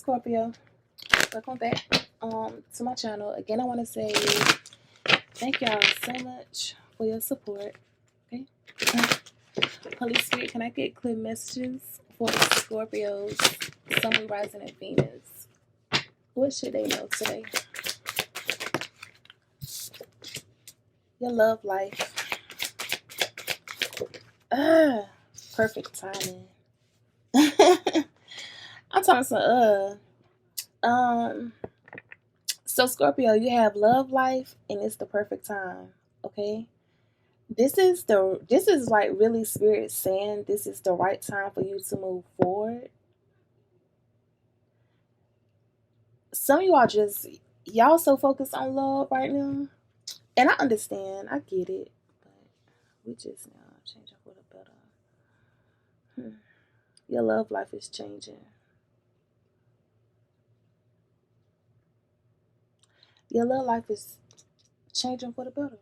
Scorpio, welcome back to my channel. Again, I want to say thank y'all so much for your support. Okay, Holy Spirit, can I get clear messages for the Scorpios, Sun, Moon, Rising, and Venus? What should they know today? Your love life. Perfect timing. I'm talking some So Scorpio, you have love life and it's the perfect time. Okay? This is like really spirit saying this is the right time for you to move forward. Some of y'all so focused on love right now. And I understand, I get it. But we just now changing for the better. Your love life is changing. Your love life is changing for the better.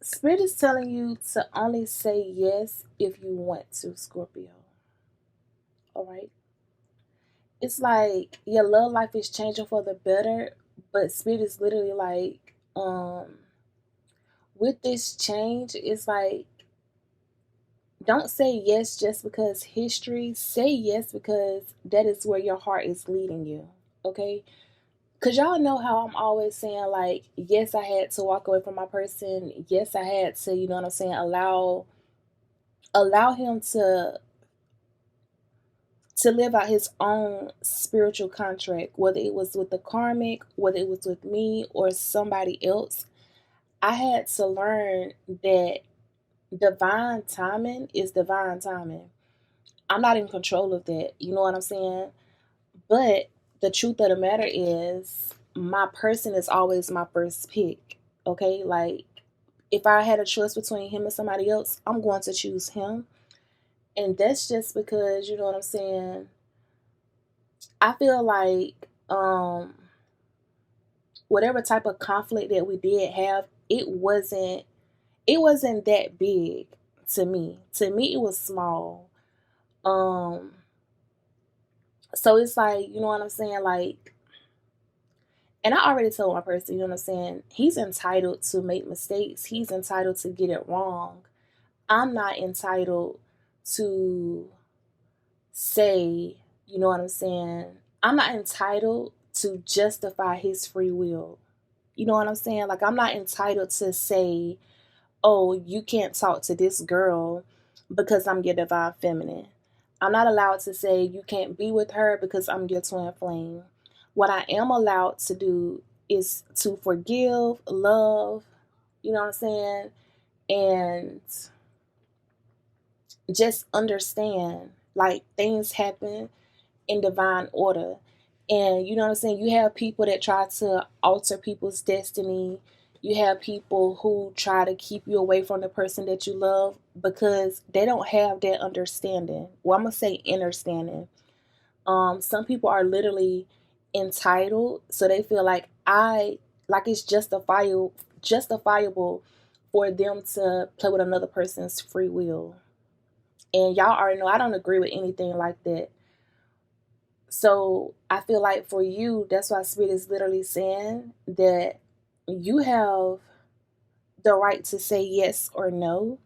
Spirit is telling you to only say yes if you want to, Scorpio. Alright? It's like your love life is changing for the better, but Spirit is literally like, with this change, it's like, don't say yes just because history. Say yes because that is where your heart is leading you. Okay? Because y'all know how I'm always saying, like, yes, I had to walk away from my person. Yes, I had to, you know what I'm saying, allow him to live out his own spiritual contract, whether it was with the karmic, whether it was with me or somebody else. I had to learn that divine timing is divine timing. I'm not in control of that. You know what I'm saying? But the truth of the matter is, my person is always my first pick. Okay? Like, if I had a choice between him and somebody else, I'm going to choose him. And that's just because, you know what I'm saying, I feel like whatever type of conflict that we did have, it wasn't that big to me. To me, it was small. So it's like, you know what I'm saying, like, and I already told my person, you know what I'm saying, he's entitled to make mistakes. He's entitled to get it wrong. I'm not entitled to say, you know what I'm saying, I'm not entitled to justify his free will. You know what I'm saying? Like, I'm not entitled to say, oh, you can't talk to this girl because I'm your divine feminine. I'm not allowed to say you can't be with her because I'm your twin flame. What I am allowed to do is to forgive, love, you know what I'm saying? And just understand, like, things happen in divine order. And you know what I'm saying? You have people that try to alter people's destiny. You have people who try to keep you away from the person that you love because they don't have that understanding. Well, I'm going to say understanding. Some people are literally entitled, so they feel like it's justifiable for them to play with another person's free will. And y'all already know I don't agree with anything like that. So I feel like for you, that's why Spirit is literally saying that you have the right to say yes or no,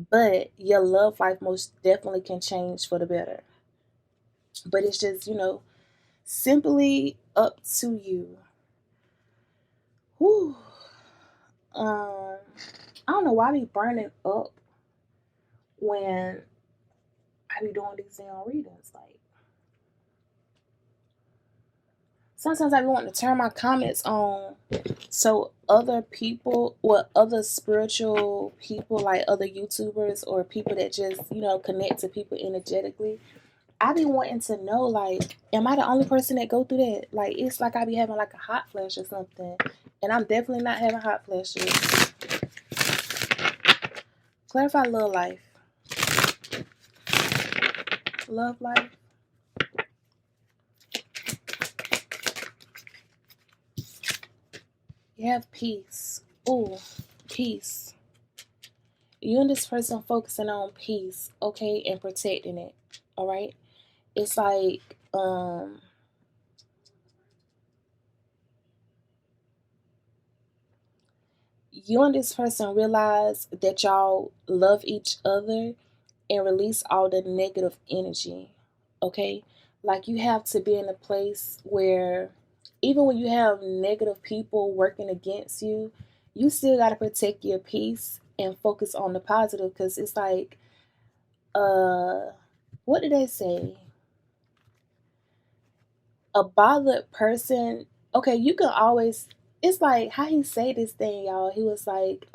but your love life most definitely can change for the better. But it's just, simply up to you. Whew. I don't know why I be burning up when I be doing these damn readings. Like, sometimes I be wanting to turn my comments on so other people, other spiritual people, like other YouTubers or people that just, connect to people energetically. I be wanting to know, like, am I the only person that go through that? Like, it's like I be having like a hot flash or something. And I'm definitely not having hot flashes. Clarify love life. Love life. You have peace. Ooh, peace. You and this person focusing on peace, okay, and protecting it. All right. It's like you and this person realize that y'all love each other and release all the negative energy. Okay? Like you have to be in a place where even when you have negative people working against you, you still got to protect your peace and focus on the positive, cuz it's like uh what did they say? A bothered person, okay, you can always, it's like how he say this thing, y'all. He was like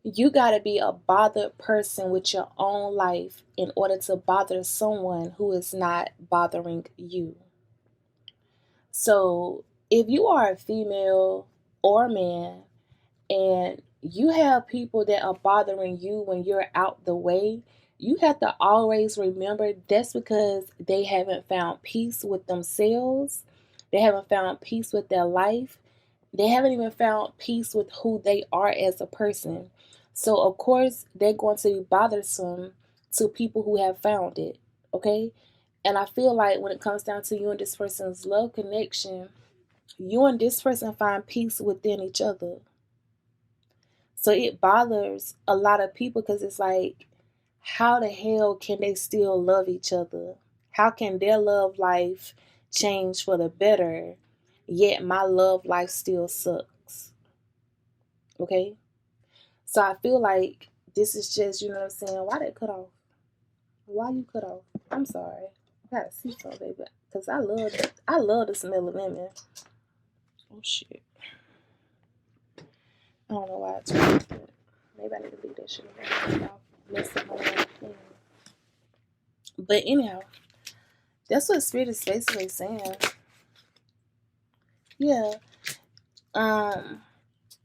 you got to be a bothered person with your own life in order to bother someone who is not bothering you. So, if you are a female or man and you have people that are bothering you when you're out the way, you have to always remember that's because they haven't found peace with themselves. They haven't found peace with their life. They haven't even found peace with who they are as a person. So, of course, they're going to be bothersome to people who have found it. Okay? And I feel like when it comes down to you and this person's love connection, you and this person find peace within each other. So it bothers a lot of people because it's like, how the hell can they still love each other? How can their love life change for the better, yet my love life still sucks? Okay? So I feel like this is just, you know what I'm saying? Why that cut off? Why you cut off? I'm sorry. I gotta see something, baby. Because I love the smell of lemon. Oh shit. I don't know why I turned it. Maybe I need to leave that shit alone. Mess up my thing. But anyhow, that's what Spirit is basically saying. Yeah. Um,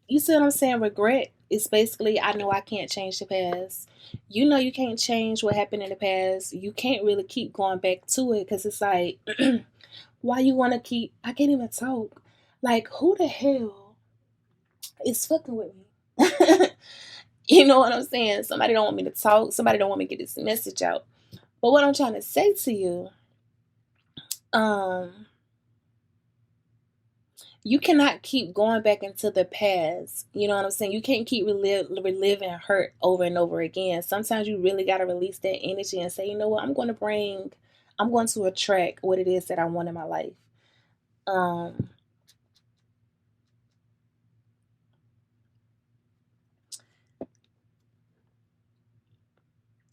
you see what I'm saying? Regret is basically, I know I can't change the past. You know you can't change what happened in the past. You can't really keep going back to it because it's like, why you want to keep? I can't even talk. Like, who the hell is fucking with me? You know what I'm saying? Somebody don't want me to talk. Somebody don't want me to get this message out. But what I'm trying to say to you, um, you cannot keep going back into the past. You know what I'm saying? You can't keep reliving hurt over and over again. Sometimes you really got to release that energy and say, you know what, I'm going to attract what it is that I want in my life. Um,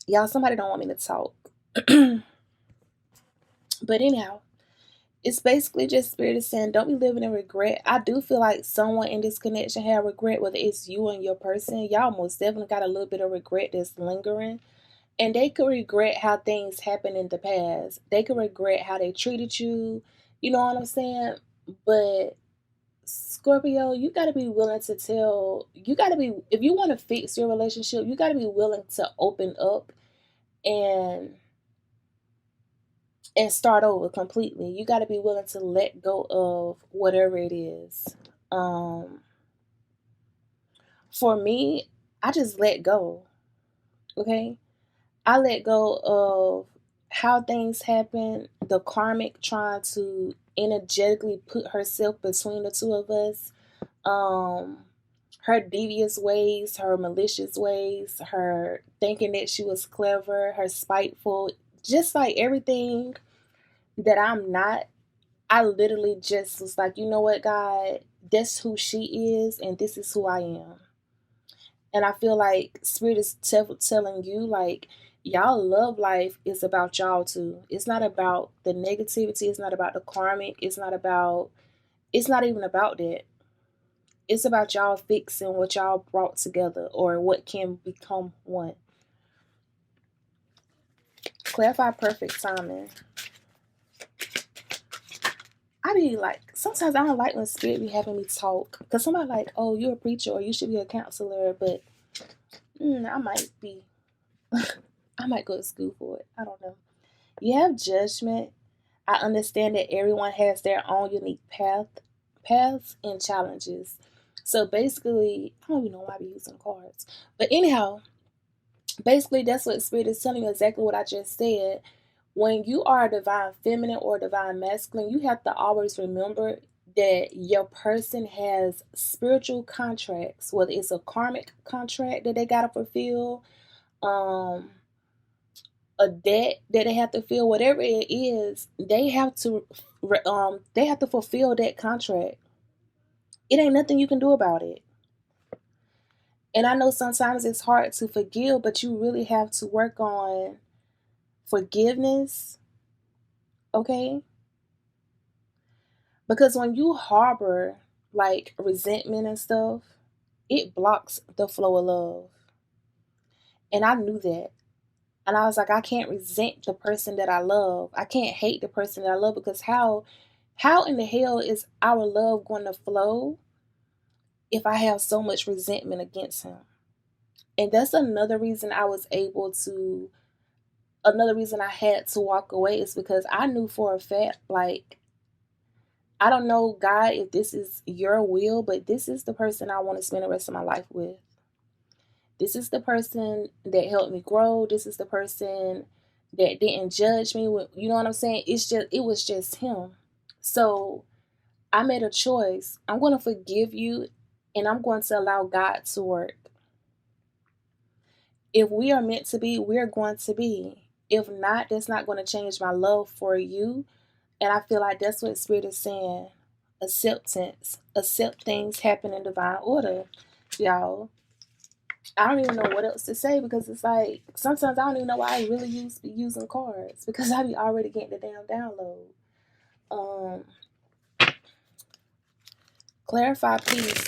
y'all, somebody don't want me to talk. But anyhow, it's basically just Spirit is saying, don't be living in regret. I do feel like someone in this connection had regret, whether it's you and your person. Y'all most definitely got a little bit of regret that's lingering. And they could regret how things happened in the past. They could regret how they treated you. You know what I'm saying? But Scorpio, you got to be willing to tell, you got to be, if you want to fix your relationship, you got to be willing to open up and start over completely. You got to be willing to let go of whatever it is. Um, for me, I just let go. Okay? I let go of how things happen, the karmic trying to energetically put herself between the two of us. Um, her devious ways, her malicious ways, her thinking that she was clever, her spiteful, just like everything that I'm not. I literally just was like, you know what, God, that's who she is, and this is who I am. And I feel like Spirit is telling you, like, y'all love life is about y'all too. It's not about the negativity. It's not about the karmic. It's not even about that. It's about y'all fixing what y'all brought together or what can become one. Clarify perfect timing. I be like, sometimes I don't like when Spirit be having me talk. Because somebody like, oh, you're a preacher or you should be a counselor. But I might be, I might go to school for it. I don't know. You have judgment. I understand that everyone has their own unique paths and challenges. So basically, I don't even know why I be using cards. But anyhow, basically that's what Spirit is telling you, exactly what I just said. When you are a divine feminine or divine masculine, you have to always remember that your person has spiritual contracts, whether it's a karmic contract that they gotta fulfill, um, a debt that they have to fill, whatever it is, they have to fulfill that contract. It ain't nothing you can do about it. And I know sometimes it's hard to forgive, but you really have to work on forgiveness, okay? Because when you harbor like resentment and stuff, it blocks the flow of love. And I knew that. And I was like, I can't resent the person that I love. I can't hate the person that I love, because how in the hell is our love going to flow if I have so much resentment against him? And that's another reason I had to walk away, is because I knew for a fact, like, I don't know, God, if this is your will, but this is the person I want to spend the rest of my life with. This is the person that helped me grow. This is the person that didn't judge me. You know what I'm saying? It was just him. So I made a choice. I'm going to forgive you, and I'm going to allow God to work. If we are meant to be, we're going to be. If not, that's not going to change my love for you. And I feel like that's what Spirit is saying. Acceptance. Accept things happen in divine order, y'all. I don't even know what else to say, because it's like sometimes I don't even know why I really be using cards, because I be already getting the damn download. Um, Clarify peace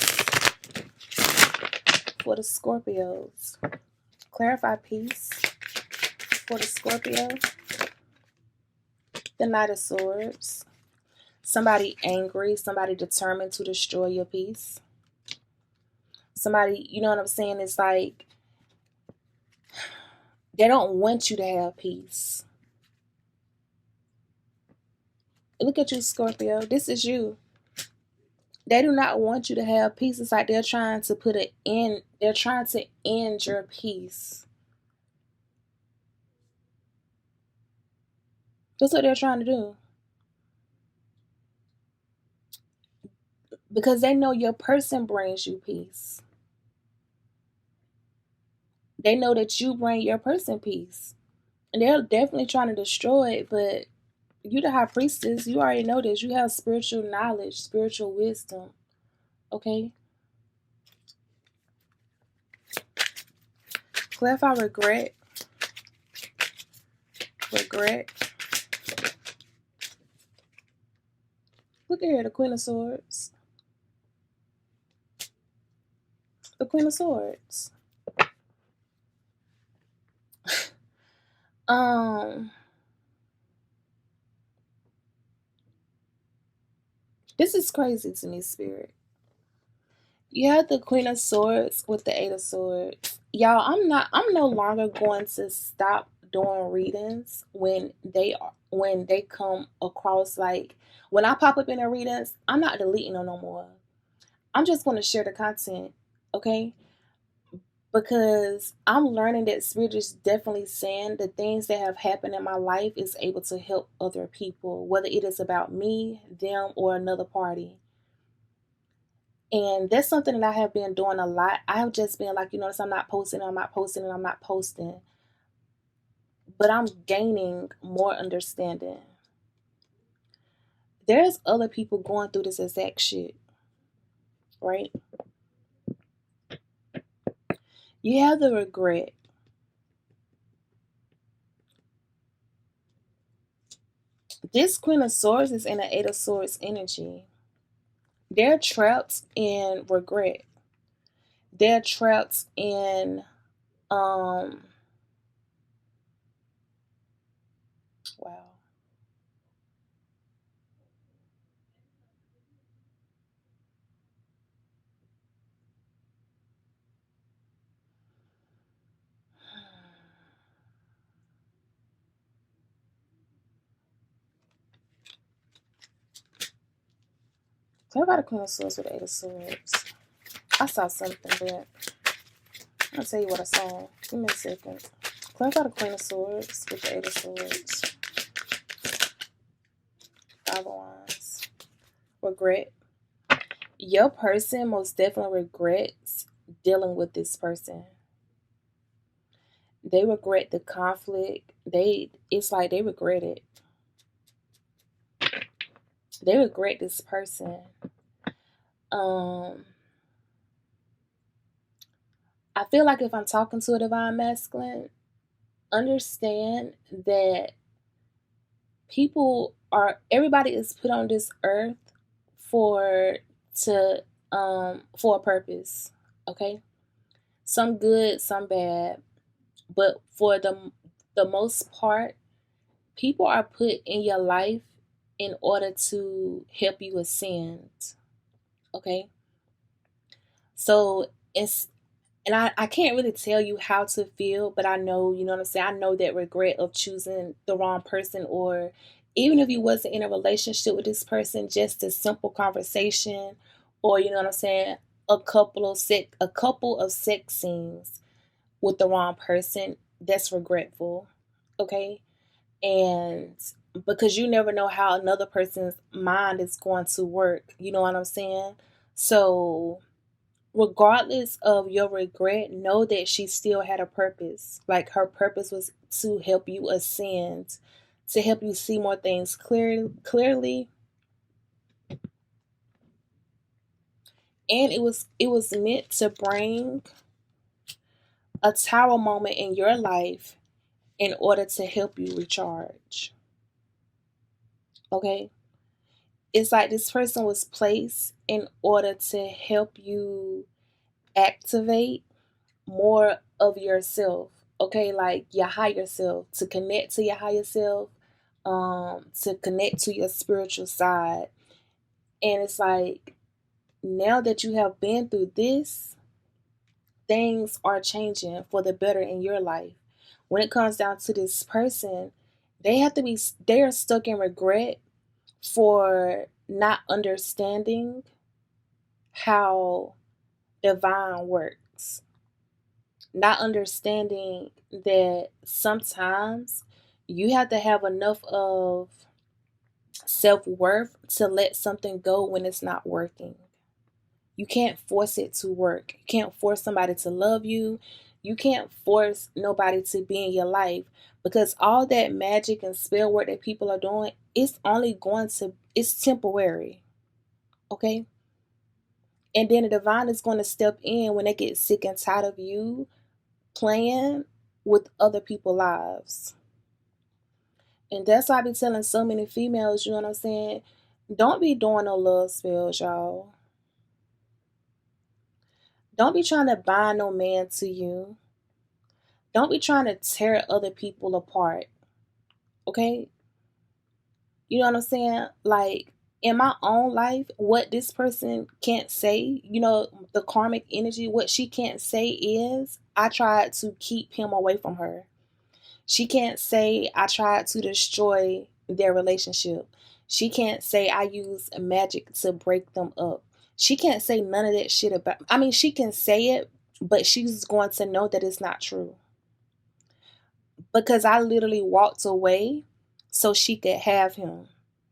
for the Scorpios. Clarify peace for the Scorpio. The Knight of Swords. Somebody angry, somebody determined to destroy your peace. Somebody, you know what I'm saying? It's like they don't want you to have peace. Look at you, Scorpio. This is you. They do not want you to have peace. It's like they're trying to they're trying to end your peace. That's what they're trying to do. Because they know your person brings you peace. They know that you bring your person peace. And they're definitely trying to destroy it, but you the high priestess, you already know this. You have spiritual knowledge, spiritual wisdom. Okay? Clarify regret. Regret. Look at here, the Queen of Swords. The Queen of Swords. This is crazy to me, Spirit. You have the Queen of Swords with the Eight of Swords. Y'all, I'm no longer going to stop doing readings when they come across, like, when I pop up in the readings, I'm not deleting them no more. I'm just going to share the content, okay? Because I'm learning that Spirit is definitely saying the things that have happened in my life is able to help other people, whether it is about me, them, or another party. And that's something that I have been doing a lot. I have just been like, I'm not posting, I'm not posting, and I'm not posting. But I'm gaining more understanding. There's other people going through this exact shit, right? You have the regret. This Queen of Swords is in the Eight of Swords energy. They're trapped in regret. They're trapped in wow. Talk about the Queen of Swords with the Eight of Swords. I saw something, but I'll tell you what I saw. Give me a second. Clarify the Queen of Swords with the Eight of Swords. Five of Wands. Regret. Your person most definitely regrets dealing with this person. They regret the conflict. It's like they regret it. They regret this person. Um I feel like if I'm talking to a divine masculine, understand that everybody is put on this earth for to for a purpose. Okay? Some good, some bad. But for the most part, people are put in your life in order to help you ascend. Okay? So it's and I can't really tell you how to feel, but I know, you know what I'm saying? I know that regret of choosing the wrong person, or even if you wasn't in a relationship with this person, just a simple conversation, or you know what I'm saying, a couple of sex scenes with the wrong person, that's regretful. Okay? And because you never know how another person's mind is going to work, you know what I'm saying? So regardless of your regret, know that she still had a purpose. Like her purpose was to help you ascend, to help you see more things clearly. And it was meant to bring a tower moment in your life in order to help you recharge. Okay? It's like this person was placed in order to help you activate more of yourself. Okay, like your higher self, to connect to your higher self, to connect to your spiritual side. And it's like now that you have been through this, things are changing for the better in your life. When it comes down to this person, they are stuck in regret for not understanding how divine works, not understanding that sometimes you have to have enough of self-worth to let something go when it's not working. You can't force it to work. You can't force somebody to love you. You can't force nobody to be in your life, because all that magic and spell work that people are doing, it's temporary. Okay? And then the divine is going to step in when they get sick and tired of you playing with other people's lives. And that's why I be telling so many females, you know what I'm saying? Don't be doing no love spells, y'all. Don't be trying to bind no man to you. Don't be trying to tear other people apart. Okay? You know what I'm saying? Like in my own life, what this person can't say, the karmic energy, what she can't say is, I tried to keep him away from her. She can't say I tried to destroy their relationship. She can't say I used magic to break them up. She can't say none of that shit about. I mean, she can say it, but she's going to know that it's not true. Because I literally walked away so she could have him.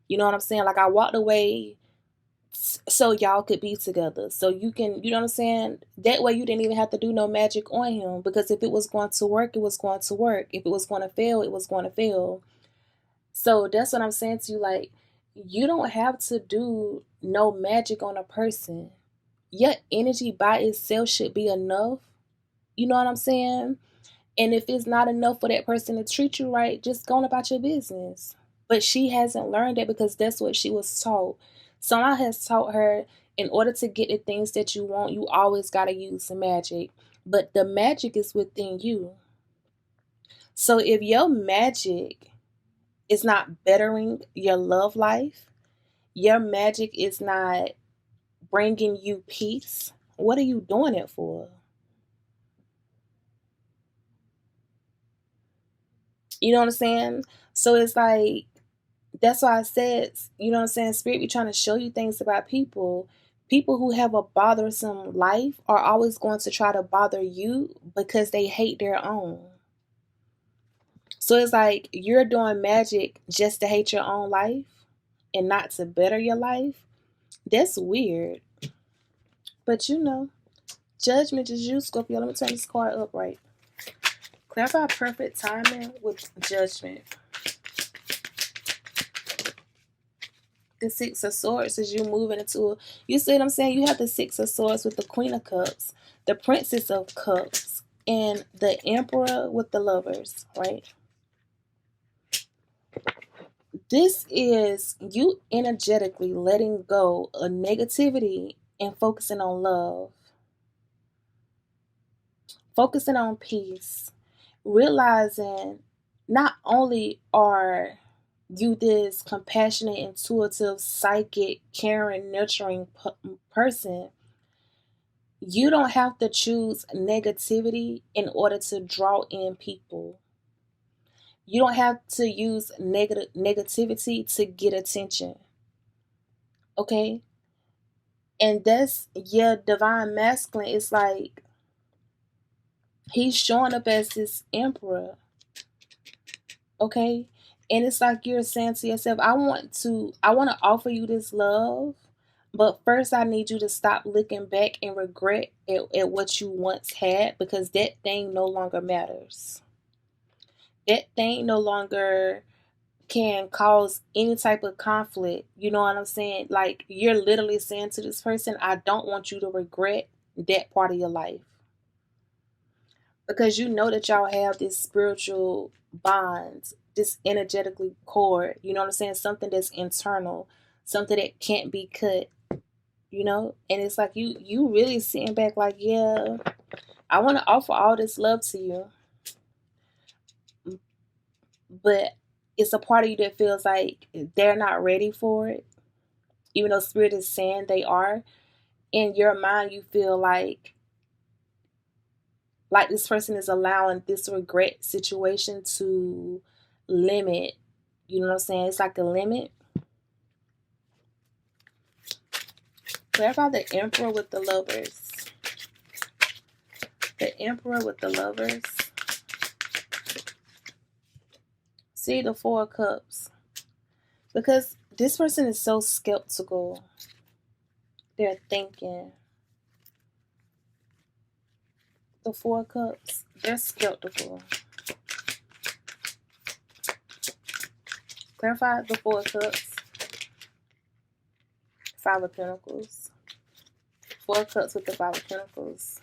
You know what I'm saying? Like I walked away so y'all could be together. So you can, you know what I'm saying? That way you didn't even have to do no magic on him, because if it was going to work, it was going to work. If it was going to fail, it was going to fail. So that's what I'm saying to you. Like, you don't have to do no magic on a person. Your energy by itself should be enough. You know what I'm saying? And if it's not enough for that person to treat you right, just go on about your business. But she hasn't learned that because that's what she was taught. Someone has taught her, in order to get the things that you want, you always got to use some magic. But the magic is within you. So if your magic is not bettering your love life, your magic is not bringing you peace, what are you doing it for? You know what I'm saying? So it's like, that's why I said, you know what I'm saying, spirit be trying to show you things about people. People who have a bothersome life are always going to try to bother you because they hate their own. So it's like you're doing magic just to hate your own life and not to better your life. That's weird. But judgment is you, Scorpio. Let me turn this card up right. Clarify perfect timing with judgment. The Six of Swords is you moving into you see what I'm saying? You have the Six of Swords with the Queen of Cups, the Princess of Cups, and the Emperor with the Lovers, right? This is you energetically letting go of negativity and focusing on love, focusing on peace, realizing not only are you this compassionate, intuitive, psychic, caring, nurturing person, you don't have to choose negativity in order to draw in people. You don't have to use negativity to get attention. Okay? And that's your divine masculine. It's like he's showing up as this emperor. Okay? And it's like you're saying to yourself, I want to offer you this love, but first I need you to stop looking back and regret at what you once had, because that thing no longer matters. That thing no longer can cause any type of conflict. You know what I'm saying? Like you're literally saying to this person, I don't want you to regret that part of your life. Because you know that y'all have this spiritual bond, this energetically cord, you know what I'm saying? Something that's internal, something that can't be cut, And it's like you really sitting back like, yeah, I want to offer all this love to you. But it's a part of you that feels like they're not ready for it. Even though spirit is saying they are, in your mind you feel like this person is allowing this regret situation to limit, you know what I'm saying? It's like a limit. Clarify the Emperor with the Lovers. The Emperor with the Lovers. See the Four of Cups. Because this person is so skeptical. They're thinking. The Four of Cups. They're skeptical. Clarify the Four of Cups. Five of Pentacles. Four of Cups with the Five of Pentacles.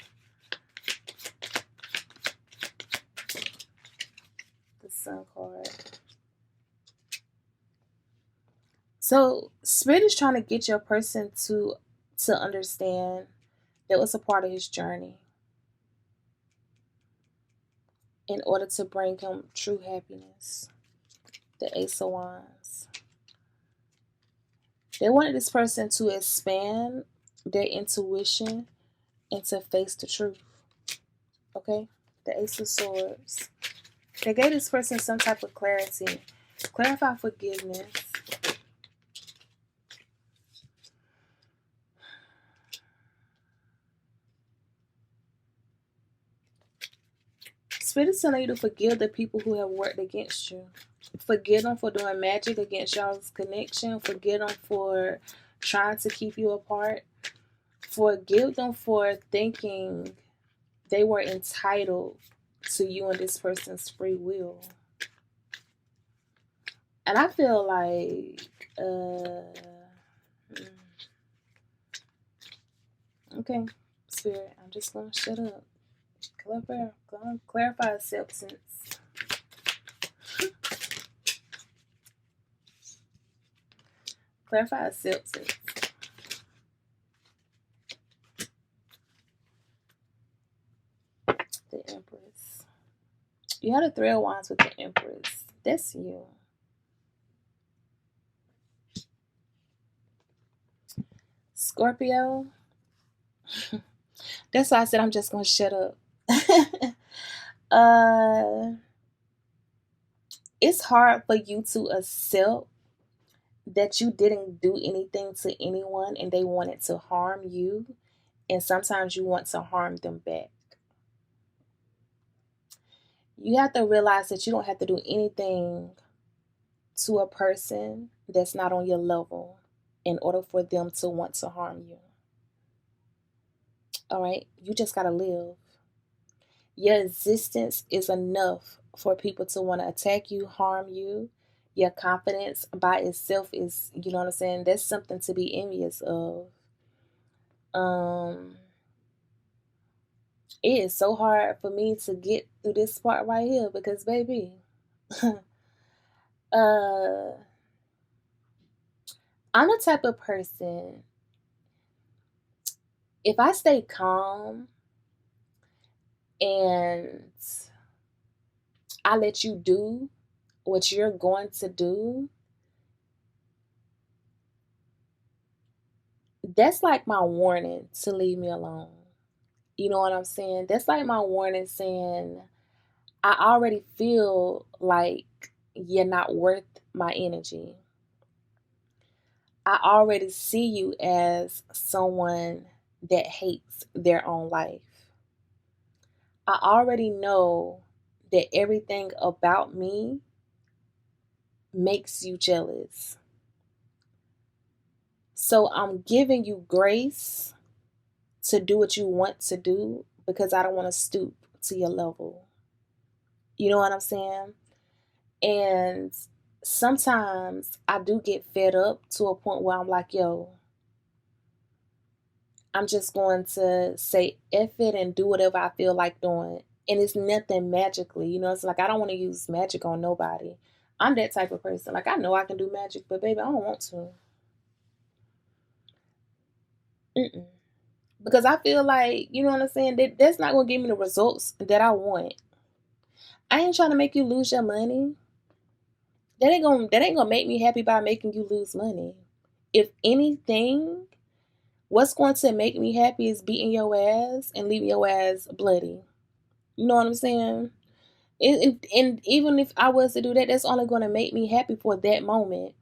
The Sun card. So Spirit is trying to get your person to understand that was a part of his journey in order to bring him true happiness. The Ace of Wands. They wanted this person to expand their intuition and to face the truth. Okay? The Ace of Swords. They gave this person some type of clarity. Clarify forgiveness. Spirit is telling you to forgive the people who have worked against you. Forgive them for doing magic against y'all's connection. Forgive them for trying to keep you apart. Forgive them for thinking they were entitled to you and this person's free will. And I feel like, okay, Spirit, I'm just going to shut up. Clarify acceptance. Clarify acceptance. The Empress. You had a Three of Wands with the Empress. That's you. Scorpio. That's why I said I'm just going to shut up. It's hard for you to accept that you didn't do anything to anyone and they wanted to harm you, and sometimes you want to harm them back. You have to realize that you don't have to do anything to a person that's not on your level in order for them to want to harm you. All right? You just got to live. Your existence is enough for people to want to attack you, harm you. Your confidence by itself is, you know what I'm saying? That's something to be envious of. Um, it is so hard for me to get through this part right here because, baby, uh, I'm the type of person, if I stay calm and I let you do what you're going to do, that's like my warning to leave me alone. You know what I'm saying? That's like my warning saying, I already feel like you're not worth my energy. I already see you as someone that hates their own life. I already know that everything about me makes you jealous. So I'm giving you grace to do what you want to do because I don't want to stoop to your level. You know what I'm saying? And sometimes I do get fed up to a point where I'm like, yo, I'm just going to say F it and do whatever I feel like doing. And it's nothing magically. You know, it's like I don't want to use magic on nobody. I'm that type of person. Like I know I can do magic, but baby, I don't want to. Mm-mm. Because I feel like, you know what I'm saying, that's not going to give me the results that I want. I ain't trying to make you lose your money. That ain't gonna make me happy by making you lose money. If anything, what's going to make me happy is beating your ass and leaving your ass bloody. You know what I'm saying? And even if I was to do that, that's only going to make me happy for that moment.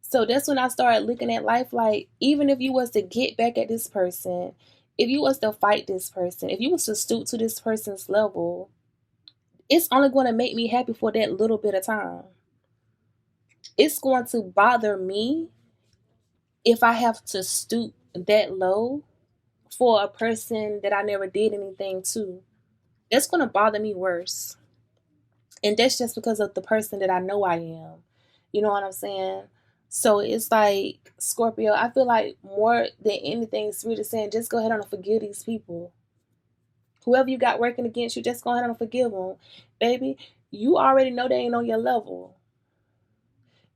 So that's when I started looking at life like, even if you was to get back at this person, if you was to fight this person, if you was to stoop to this person's level, it's only going to make me happy for that little bit of time. It's going to bother me if I have to stoop that low for a person that I never did anything to. That's going to bother me worse. And that's just because of the person that I know I am. You know what I'm saying? So it's like, Scorpio, I feel like more than anything, Spirit is saying, just go ahead and forgive these people. Whoever you got working against you, just go ahead and forgive them. Baby, you already know they ain't on your level.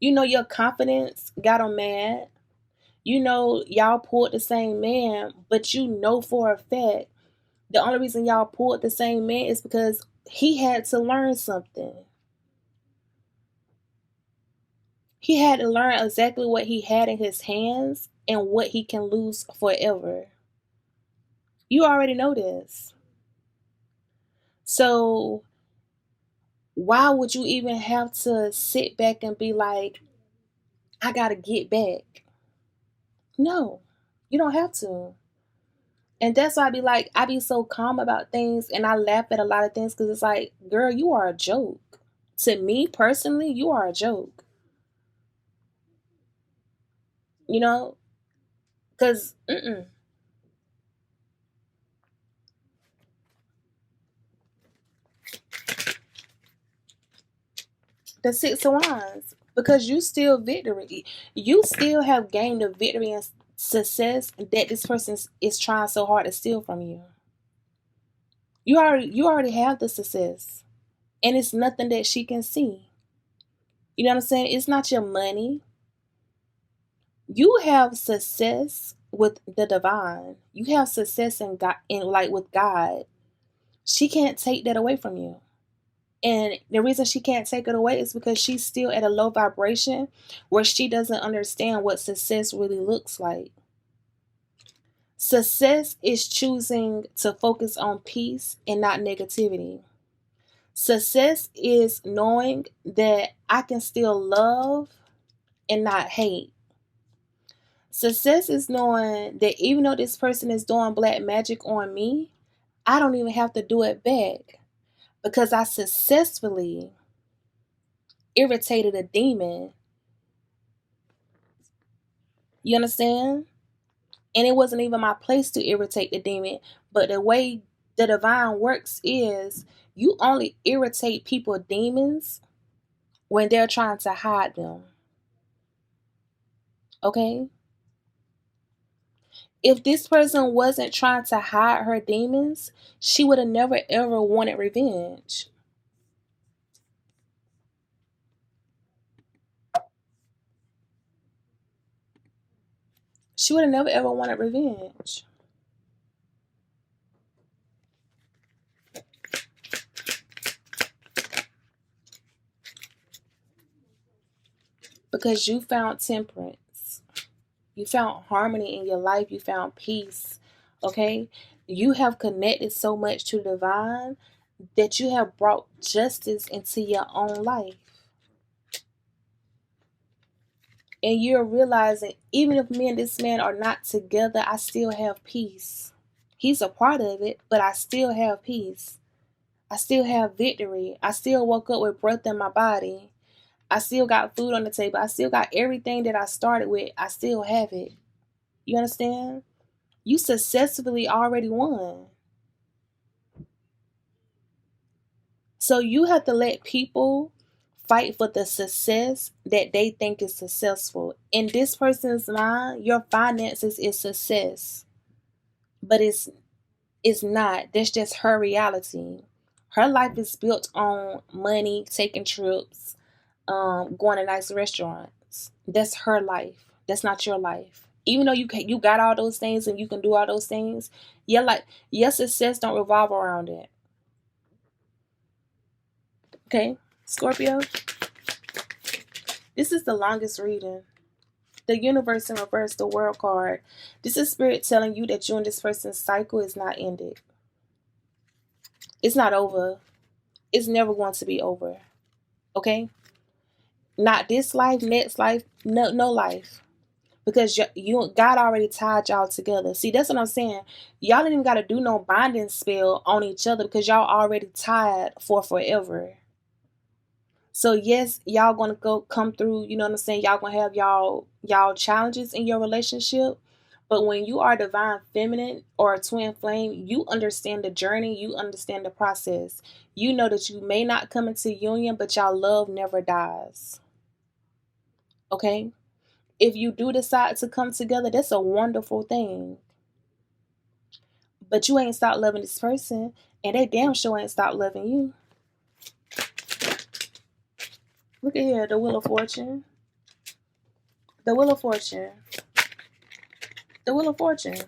You know your confidence got them mad. You know y'all pulled the same man, but you know for a fact the only reason y'all pulled the same man is because he had to learn something. He had to learn exactly what he had in his hands and what he can lose forever. You already know this. So why would you even have to sit back and be like, I gotta get back? No, you don't have to. And that's why I be so calm about things and I laugh at a lot of things because it's like, girl, you are a joke. To me personally, you are a joke. You know? Because, the Six of Wands. Because you still victory. You still have gained a victory and success that this person is trying so hard to steal from you. You already have the success. And it's nothing that she can see. You know what I'm saying? It's not your money. You have success with the divine. You have success in God, in like with God. She can't take that away from you. And the reason she can't take it away is because she's still at a low vibration where she doesn't understand what success really looks like. Success is choosing to focus on peace and not negativity. Success is knowing that I can still love and not hate. Success is knowing that even though this person is doing black magic on me, I don't even have to do it back because I successfully irritated a demon. You understand? And it wasn't even my place to irritate the demon. But the way the divine works is you only irritate people, demons, when they're trying to hide them. Okay? If this person wasn't trying to hide her demons, she would have never ever wanted revenge. She would have never ever wanted revenge. Because you found temperance. You found harmony in your life. You found peace. Okay? You have connected so much to the divine that you have brought justice into your own life. And you're realizing, even if me and this man are not together, I still have peace. He's a part of it, but I still have peace. I still have victory. I still woke up with breath in my body. I still got food on the table. I still got everything that I started with. I still have it. You understand? You successfully already won. So you have to let people fight for the success that they think is successful. In this person's mind, your finances is success. But it's not. That's just her reality. Her life is built on money, taking trips, going to nice restaurants. That's her life. That's not your life. Even though you got all those things and you can do all those things, your success don't revolve around it. Okay, Scorpio, this is the longest reading. The universe in reverse, the world card. This is spirit telling you that you and this person's cycle is not ended. It's not over. It's never going to be over. Okay? Not this life, next life, no life. Because you God already tied y'all together. See, that's what I'm saying. Y'all didn't even got to do no binding spell on each other because y'all already tied for forever. So yes, y'all gonna go come through, you know what I'm saying? Y'all gonna have y'all challenges in your relationship. But when you are divine feminine or a twin flame, you understand the journey, you understand the process. You know that you may not come into union, but y'all love never dies. Okay? If you do decide to come together, that's a wonderful thing. But you ain't stopped loving this person, and they damn sure ain't stopped loving you. Look at here, the Wheel of Fortune. The Wheel of Fortune. The Wheel of Fortune.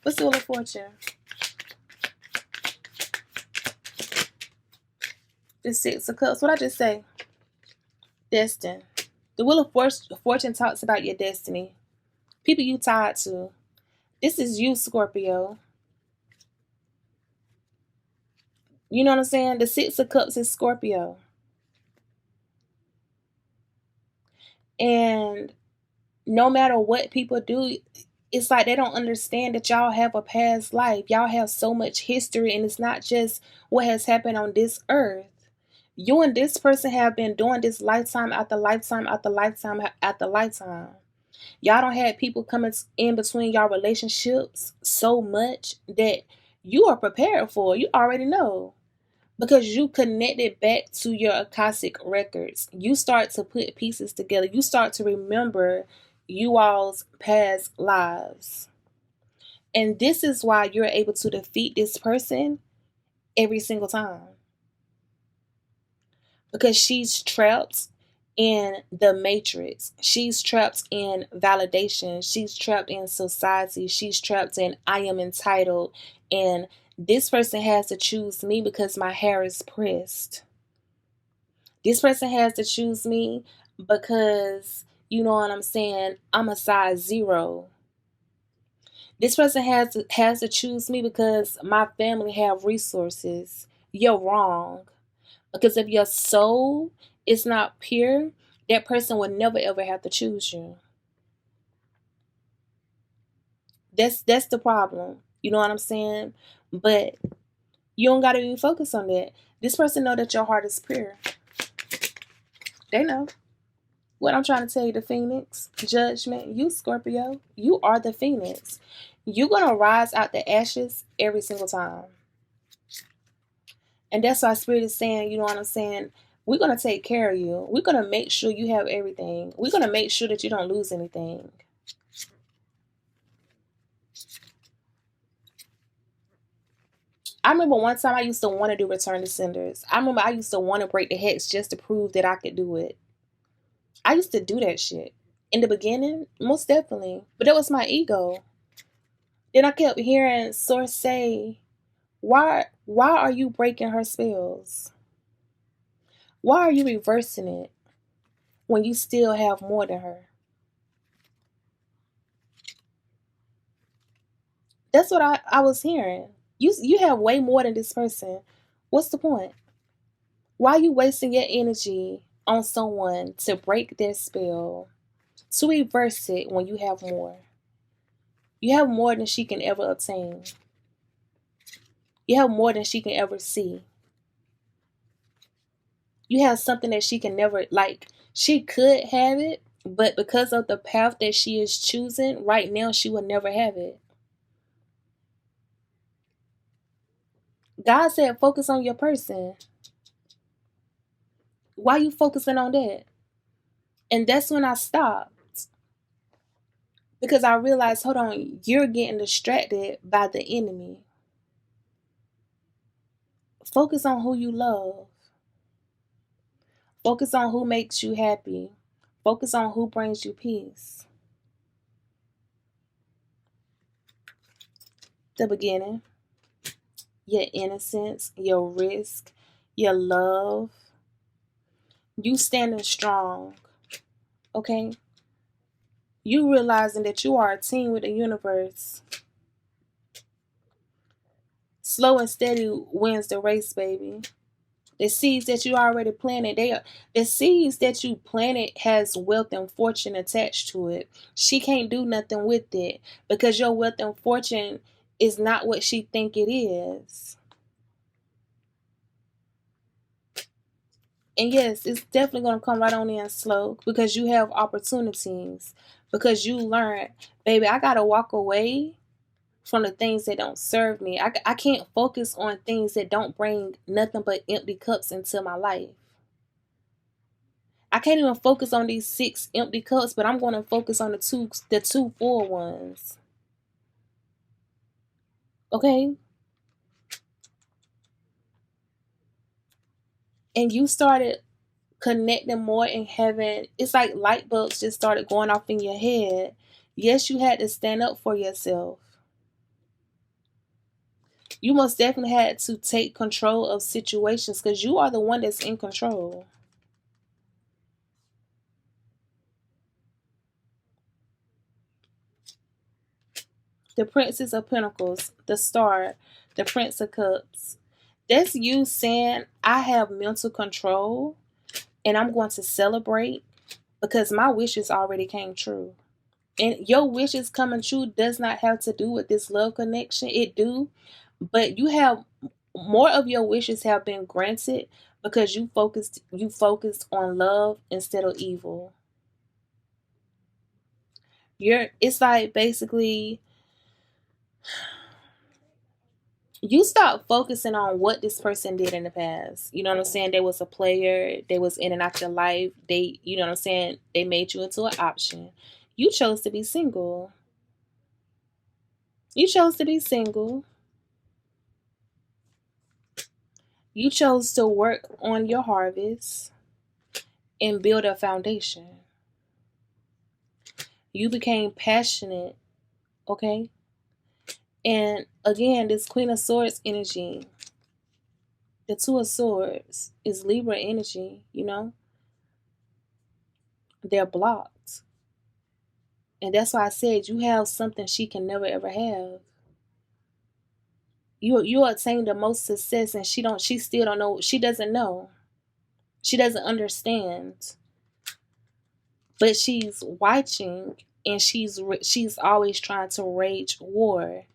What's the Wheel of Fortune? The Six of Cups. What I just say? Destined. The Wheel of Fortune talks about your destiny. People you tied to. This is you, Scorpio. You know what I'm saying? The Six of Cups is Scorpio. And no matter what people do, it's like they don't understand that y'all have a past life. Y'all have so much history, and it's not just what has happened on this earth. You and this person have been doing this lifetime after lifetime after lifetime after lifetime. Y'all don't have people coming in between y'all relationships so much that you are prepared for. You already know. Because you connected back to your Akashic records. You start to put pieces together. You start to remember you all's past lives. And this is why you're able to defeat this person every single time. Because she's trapped in the matrix. She's trapped in validation. She's trapped in society. She's trapped in I am entitled. And this person has to choose me because my hair is pressed. This person has to choose me because, you know what I'm saying, I'm a size 0. This person has to choose me because my family have resources. You're wrong. Because if your soul is not pure, that person would never ever have to choose you. That's the problem. You know what I'm saying? But you don't gotta even focus on that. This person know that your heart is pure. They know. What I'm trying to tell you, the Phoenix, judgment, you Scorpio, you are the Phoenix. You're gonna rise out the ashes every single time. And that's why Spirit is saying, you know what I'm saying? We're gonna take care of you. We're gonna make sure you have everything. We're gonna make sure that you don't lose anything. I remember one time I used to want to do Return to Senders. I remember I used to want to break the hex just to prove that I could do it. I used to do that shit. In the beginning, most definitely. But that was my ego. Then I kept hearing Source say, why are you breaking her spells? Why are you reversing it when you still have more than her? That's what I was hearing. You have way more than this person. What's the point? Why are you wasting your energy on someone to break their spell, to reverse it when you have more? You have more than she can ever obtain. You have more than she can ever see. You have something that she can never, like, she could have it, but because of the path that she is choosing right now, she will never have it. God said, focus on your person. Why are you focusing on that? And that's when I stopped. Because I realized, hold on, you're getting distracted by the enemy. Focus on who you love. Focus on who makes you happy. Focus on who brings you peace. The beginning, your innocence, your risk, your love, you standing strong, okay? You realizing that you are a team with the universe. Slow and steady wins the race, baby. The seeds that you already planted, the seeds that you planted has wealth and fortune attached to it. She can't do nothing with it because your wealth and fortune is not what she think it is. And yes, it's definitely going to come right on in slow because you have opportunities. Because you learn, baby, I got to walk away from the things that don't serve me. I can't focus on things that don't bring nothing but empty cups into my life. I can't even focus on these 6 empty cups, but I'm going to focus on the two full ones. Okay? And you started connecting more in heaven. It's like light bulbs just started going off in your head. Yes, you had to stand up for yourself. You most definitely had to take control of situations because you are the one that's in control. The Princess of Pentacles, the Star, the Prince of Cups. That's you saying, I have mental control and I'm going to celebrate because my wishes already came true. And your wishes coming true does not have to do with this love connection. It do, but you have more of your wishes have been granted because you focused on love instead of evil. It's like basically you stop focusing on what this person did in the past. You know what I'm saying? They was a player. They was in and out your life. You know what I'm saying? They made you into an option. You chose to be single. You chose to be single. You chose to work on your harvest and build a foundation. You became passionate, okay? And again, this Queen of Swords energy, the Two of Swords is Libra energy, you know? They're blocked. And that's why I said you have something she can never ever have. You attain the most success and she still don't know, she doesn't know. She doesn't understand. But she's watching and she's always trying to rage war.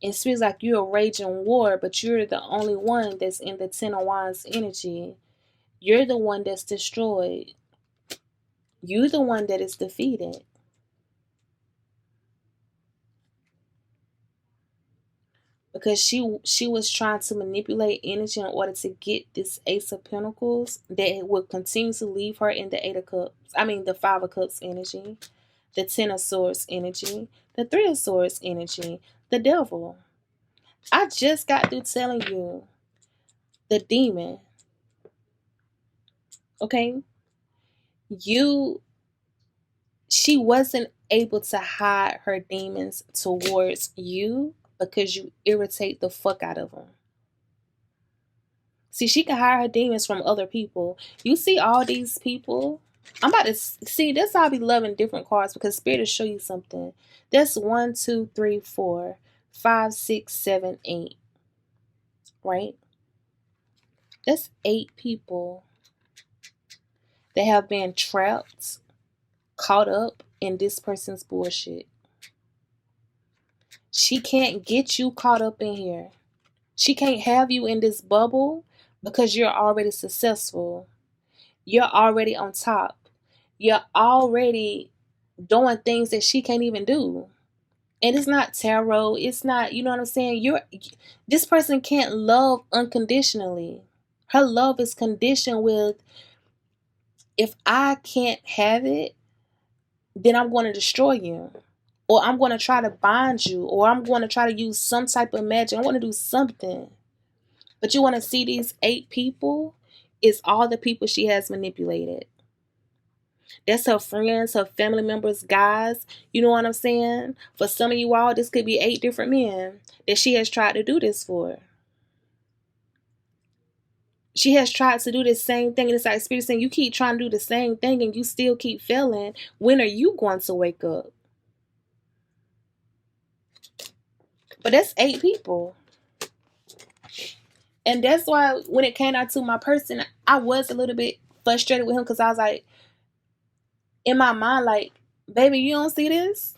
And Spirit's like, you're a raging war, but you're the only one that's in the Ten of Wands energy. You're the one that's destroyed. You're the one that is defeated. Because she was trying to manipulate energy in order to get this Ace of Pentacles that would continue to leave her in the Eight of Cups. I mean, the Five of Cups energy, the Ten of Swords energy, the Three of Swords energy, the Devil. I just got through telling you the Demon. Okay? She wasn't able to hide her demons towards you because you irritate the fuck out of them. See, she can hide her demons from other people. You see all these people. I'm about to see, that's how I be loving different cards, because Spirit will show you something. That's 1, 2, 3, 4, 5, 6, 7, 8. Right? That's 8 people that have been trapped, caught up in this person's bullshit. She can't get you caught up in here. She can't have you in this bubble because you're already successful. You're already on top. You're already doing things that she can't even do. And it's not tarot. It's not, you know what I'm saying? This person can't love unconditionally. Her love is conditioned with, if I can't have it, then I'm going to destroy you. Or I'm going to try to bind you. Or I'm going to try to use some type of magic. I want to do something. But you want to see these 8 people? It's all the people she has manipulated. That's her friends, her family members, guys. You know what I'm saying? For some of you all, this could be 8 different men that she has tried to do this for. She has tried to do the same thing. And it's like Spirit saying, you keep trying to do the same thing and you still keep failing. When are you going to wake up? But that's 8 people. And that's why when it came out to my person, I was a little bit frustrated with him, because I was like, in my mind, like, baby, you don't see this?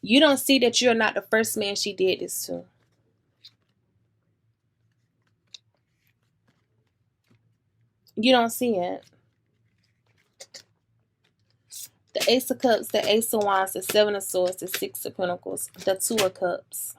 You don't see that you're not the first man she did this to. You don't see it. The Ace of Cups, the Ace of Wands, the Seven of Swords, the Six of Pentacles, the Two of Cups.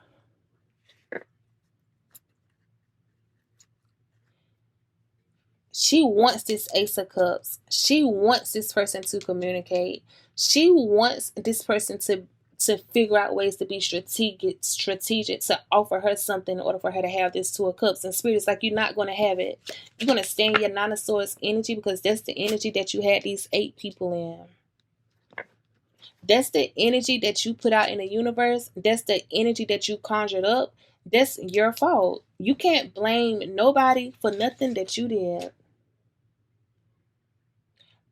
She wants this Ace of Cups. She wants this person to communicate. She wants this person to figure out ways to be strategic to offer her something in order for her to have this Two of Cups. And Spirit is like, you're not going to have it. You're going to stay in your Nine of Swords energy, because that's the energy that you had these 8 people in. That's the energy that you put out in the universe. That's the energy that you conjured up. That's your fault. You can't blame nobody for nothing that you did.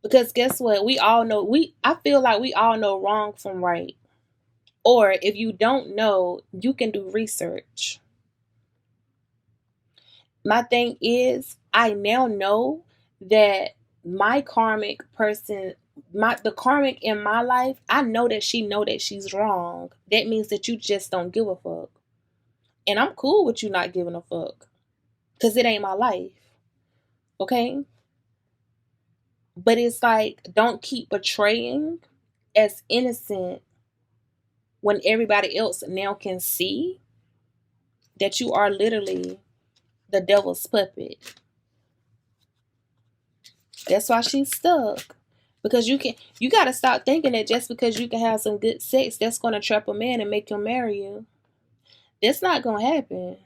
Because guess what? We all know, I feel like we all know wrong from right. Or if you don't know, you can do research. My thing is, I now know that my karmic person, the karmic in my life, I know that she's wrong. That means that you just don't give a fuck. And I'm cool with you not giving a fuck, because it ain't my life. Okay? But it's like, don't keep portraying as innocent when everybody else now can see that you are literally the devil's puppet. That's why she's stuck. Because you got to stop thinking that just because you can have some good sex, that's going to trap a man and make him marry you. That's not going to happen.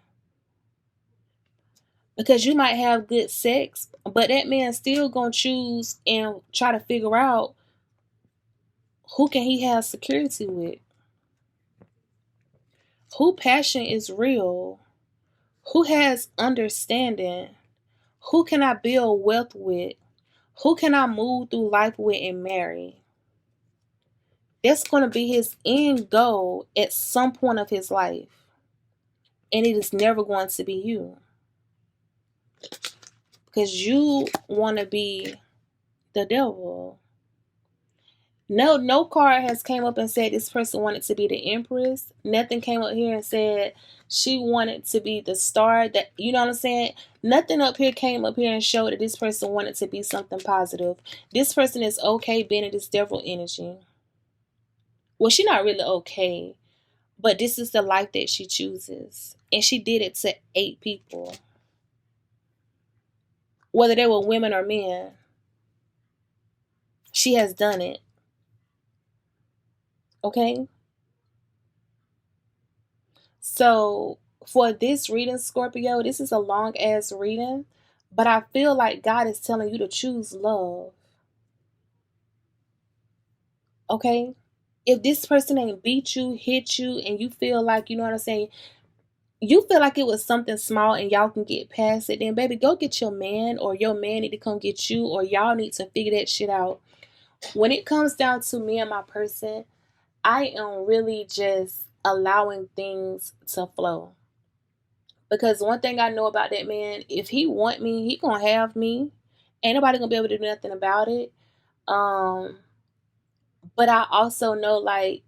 Because you might have good sex, but that man still going to choose and try to figure out who can he have security with. Who passion is real. Who has understanding. Who can I build wealth with? Who can I move through life with and marry? That's going to be his end goal at some point of his life. And it is never going to be you. Because you want to be the devil. No card has came up and said this person wanted to be the empress. Nothing came up here and said she wanted to be the star. That, you know what I'm saying? Nothing up here came up here and showed that this person wanted to be something positive. This person is okay being in this devil energy. Well, she's not really okay, but this is the life that she chooses. And she did it to 8 people. Whether they were women or men. She has done it. Okay? So for this reading, Scorpio, this is a long ass reading, but I feel like God is telling you to choose love. Okay? If this person ain't beat you, hit you, and you feel like, you know what I'm saying, you feel like it was something small and y'all can get past it, then baby, go get your man, or your man need to come get you, or y'all need to figure that shit out. When it comes down to me and my person, I am really just allowing things to flow. Because one thing I know about that man, if he want me, he gonna have me. Ain't nobody gonna be able to do nothing about it. Um, but I also know, like,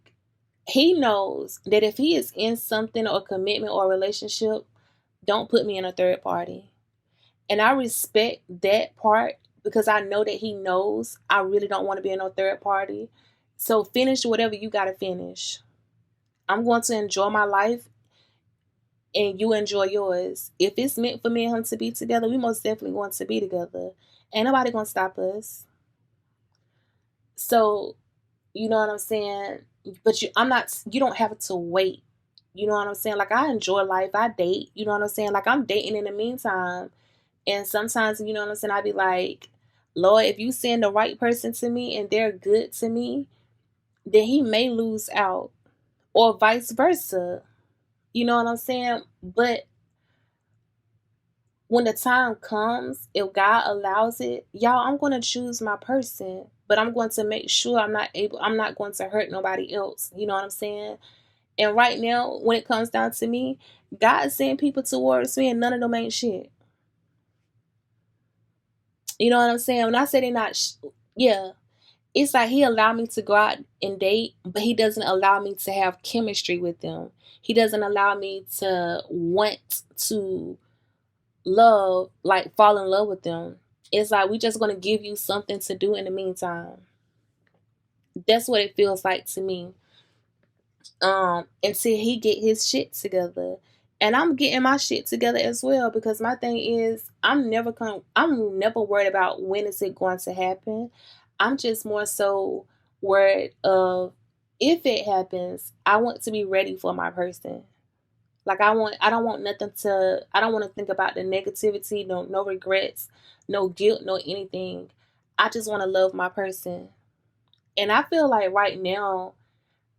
he knows that if he is in something or commitment or relationship, don't put me in a third party. And I respect that part because I know that he knows I really don't want to be in no third party. So finish whatever you gotta finish. I'm going to enjoy my life and you enjoy yours. If it's meant for me and him to be together, we most definitely want to be together. Ain't nobody gonna stop us. So, you know what I'm saying? But I'm not, you don't have to wait. You know what I'm saying? Like, I enjoy life. I date. You know what I'm saying? Like, I'm dating in the meantime. And sometimes, you know what I'm saying? I be like, Lord, if you send the right person to me and they're good to me, then he may lose out. Or vice versa. You know what I'm saying? But when the time comes, if God allows it, y'all, I'm going to choose my person, but I'm going to make sure I'm not going to hurt nobody else. You know what I'm saying? And right now, when it comes down to me, God sent people towards me and none of them ain't shit. You know what I'm saying? When I say they're not, yeah, it's like he allowed me to go out and date, but he doesn't allow me to have chemistry with them. He doesn't allow me to want to fall in love with them. It's like we just gonna give you something to do in the meantime. That's what it feels like to me. Until he get his shit together. And I'm getting my shit together as well, because my thing is I'm never worried about when is it going to happen. I'm just more so worried of if it happens, I want to be ready for my person. Like I don't want to think about the negativity, no regrets, no guilt, no anything. I just want to love my person. And I feel like right now,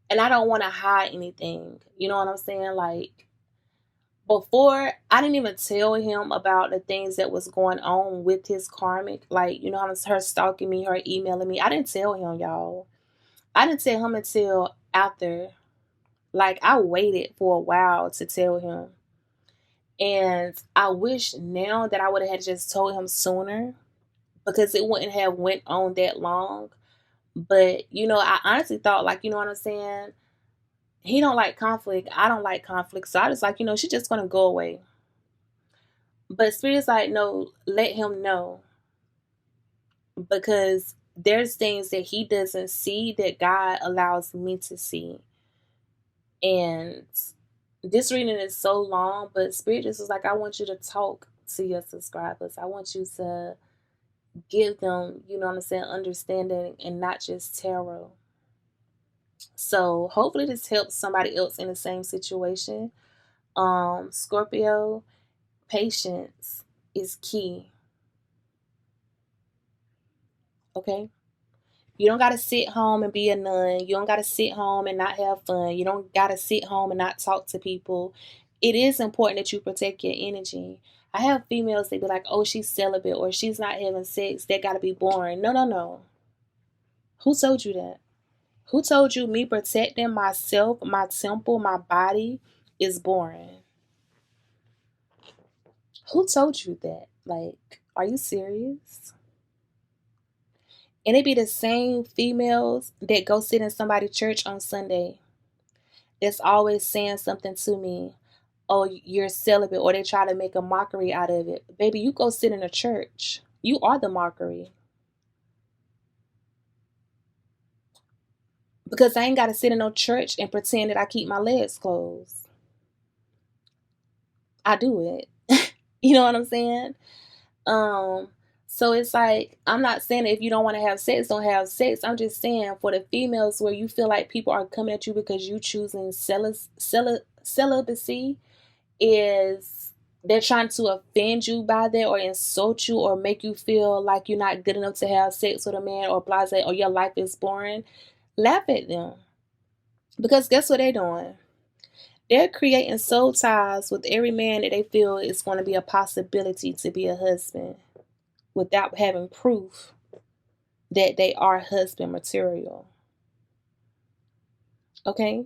and I don't want to hide anything. You know what I'm saying? Like, before, I didn't even tell him about the things that was going on with his karmic. Like, you know, her stalking me, her emailing me. I didn't tell him, y'all. I didn't tell him until after. Like, I waited for a while to tell him. And I wish now that I would have had just told him sooner, because it wouldn't have went on that long. But, you know, I honestly thought, like, you know what I'm saying? He don't like conflict. I don't like conflict. So I just like, you know, she's just going to go away. But Spirit's like, no, let him know. Because there's things that he doesn't see that God allows me to see. And this reading is so long, but Spirit just was like, I want you to talk to your subscribers. I want you to give them, you know what I'm saying, understanding and not just tarot. So hopefully this helps somebody else in the same situation. Scorpio, patience is key. Okay? You don't gotta sit home and be a nun. You don't gotta sit home and not have fun. You don't gotta sit home and not talk to people. It is important that you protect your energy. I have females that be like, oh, she's celibate or she's not having sex. That gotta be boring. No, no, no. Who told you that? Who told you me protecting myself, my temple, my body is boring? Who told you that? Like, are you serious? And it be the same females that go sit in somebody's church on Sunday that's always saying something to me. Oh, you're celibate, or they try to make a mockery out of it. Baby, you go sit in a church. You are the mockery. Because I ain't got to sit in no church and pretend that I keep my legs closed. I do it. You know what I'm saying? Um, so it's like, I'm not saying that if you don't want to have sex, don't have sex. I'm just saying for the females where you feel like people are coming at you because you choosing celibacy, is they're trying to offend you by that, or insult you, or make you feel like you're not good enough to have sex with a man, or blase, or your life is boring. Laugh at them. Because guess what they're doing? They're creating soul ties with every man that they feel is going to be a possibility to be a husband, without having proof that they are husband material. Okay?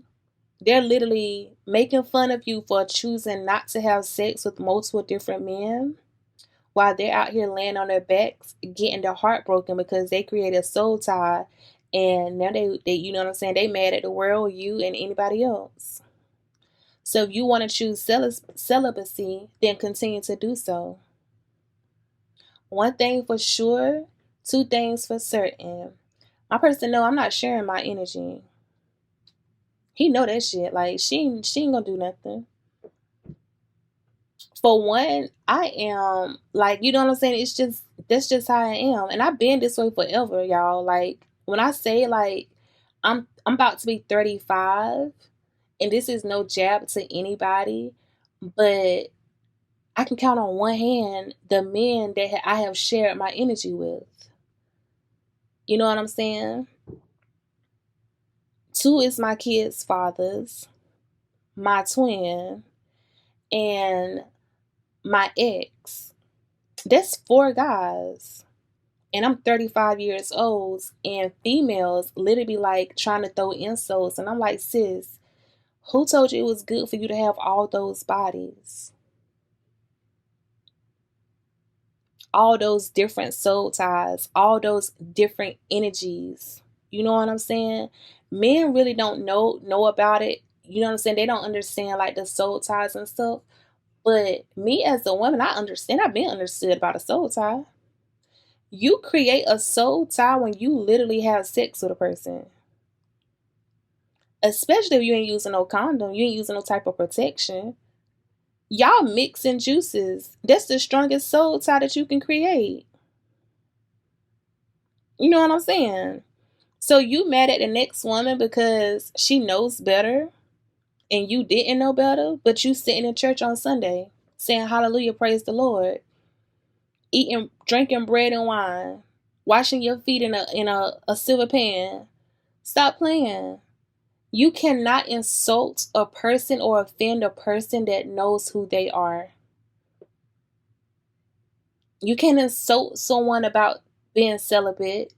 They're literally making fun of you for choosing not to have sex with multiple different men, while they're out here laying on their backs, getting their heart broken because they created a soul tie, and now they you know what I'm saying, they mad at the world, you, and anybody else. So if you want to choose celibacy, then continue to do so. One thing for sure, two things for certain. My person know I'm not sharing my energy. He know that shit. Like she ain't gonna do nothing. For one, I am like, you know what I'm saying? It's just, that's just how I am. And I've been this way forever, y'all. Like when I say like I'm about to be 35, and this is no jab to anybody, but I can count on one hand the men that I have shared my energy with. You know what I'm saying? Two is my kids' fathers, my twin, and my ex. That's four guys. And I'm 35 years old, and females literally be like trying to throw insults. And I'm like, sis, who told you it was good for you to have all those bodies? All those different soul ties, all those different energies. You know what I'm saying? Men really don't know about it. You know what I'm saying? They don't understand like the soul ties and stuff. But me as a woman, I understand. I've been understood about a soul tie. You create a soul tie when you literally have sex with a person. Especially if you ain't using no condom, you ain't using no type of protection. Y'all mixing juices. That's the strongest soul tie that you can create. You know what I'm saying? So you mad at the next woman because she knows better and you didn't know better, but you sitting in church on Sunday saying hallelujah, praise the Lord, eating, drinking bread and wine, washing your feet in a silver pan. Stop playing. You cannot insult a person or offend a person that knows who they are. You can't insult someone about being celibate.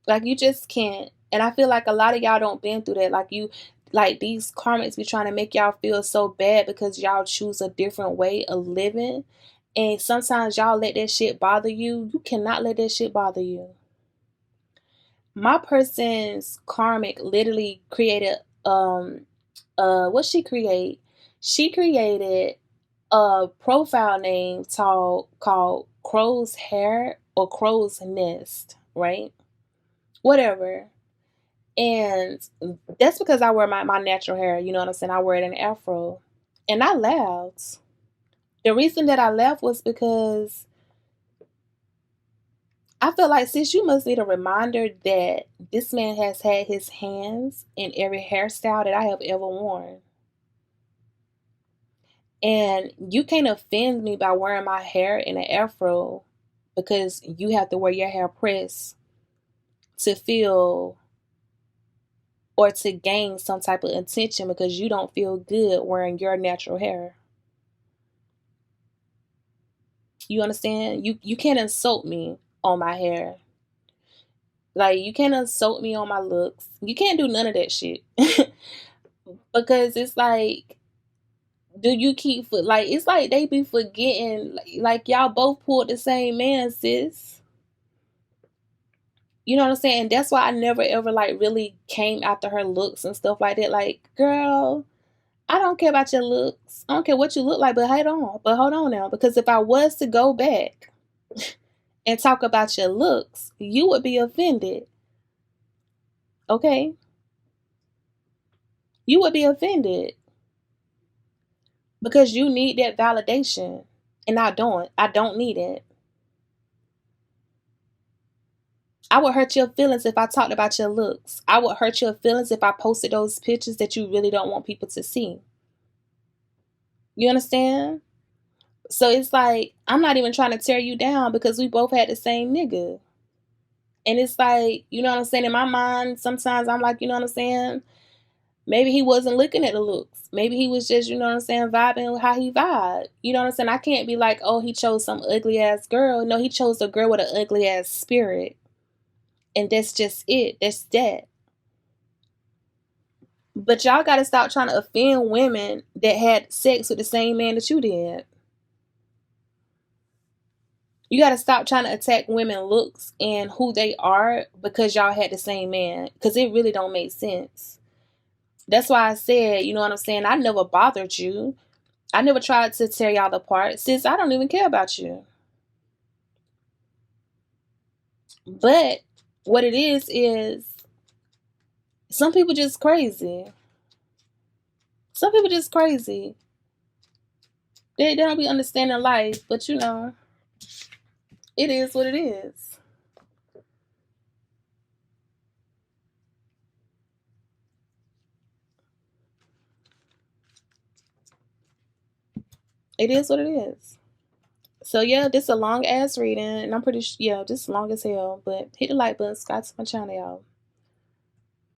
Like you just can't. And I feel like a lot of y'all don't been through that. Like you, like these karmics be trying to make y'all feel so bad because y'all choose a different way of living. And sometimes y'all let that shit bother you. You cannot let that shit bother you. My person's karmic literally created what she create? She created a profile name called Crow's Hair or Crow's Nest, right? Whatever. And that's because I wear my natural hair, you know what I'm saying? I wear it in an afro. And I laughed. The reason that I laughed was because I felt like, sis, you must need a reminder that this man has had his hands in every hairstyle that I have ever worn. And you can't offend me by wearing my hair in an afro because you have to wear your hair pressed to feel or to gain some type of attention because you don't feel good wearing your natural hair. You understand? You can't insult me on my hair. Like you can't insult me on my looks. You can't do none of that shit. Because it's like Do you keep like, it's like they be forgetting, like y'all both pulled the same man, sis. You know what I'm saying? That's why I never ever like really came after her looks and stuff like that. Like, girl, I don't care about your looks. I don't care what you look like, but hold on now. Because if I was to go back and talk about your looks, you would be offended. Okay? You would be offended because you need that validation. And I don't. I don't need it. I would hurt your feelings if I talked about your looks. I would hurt your feelings if I posted those pictures that you really don't want people to see. You understand? So it's like, I'm not even trying to tear you down because we both had the same nigga. And it's like, you know what I'm saying? In my mind, sometimes I'm like, you know what I'm saying? Maybe he wasn't looking at the looks. Maybe he was just, you know what I'm saying, vibing how he vibed. You know what I'm saying? I can't be like, oh, he chose some ugly ass girl. No, he chose a girl with an ugly ass spirit. And that's just it. That's that. But y'all got to stop trying to offend women that had sex with the same man that you did. You got to stop trying to attack women looks and who they are because y'all had the same man, because it really don't make sense. That's why I said, you know what I'm saying, I never bothered you. I never tried to tear y'all apart. Sis, I don't even care about you. But what it is some people just crazy. Some people just crazy. They don't be understanding life, but you know, it is what it is. It is what it is. So yeah, this is a long ass reading, and I'm pretty yeah, this is long as hell. But hit the like button, subscribe to my channel, y'all.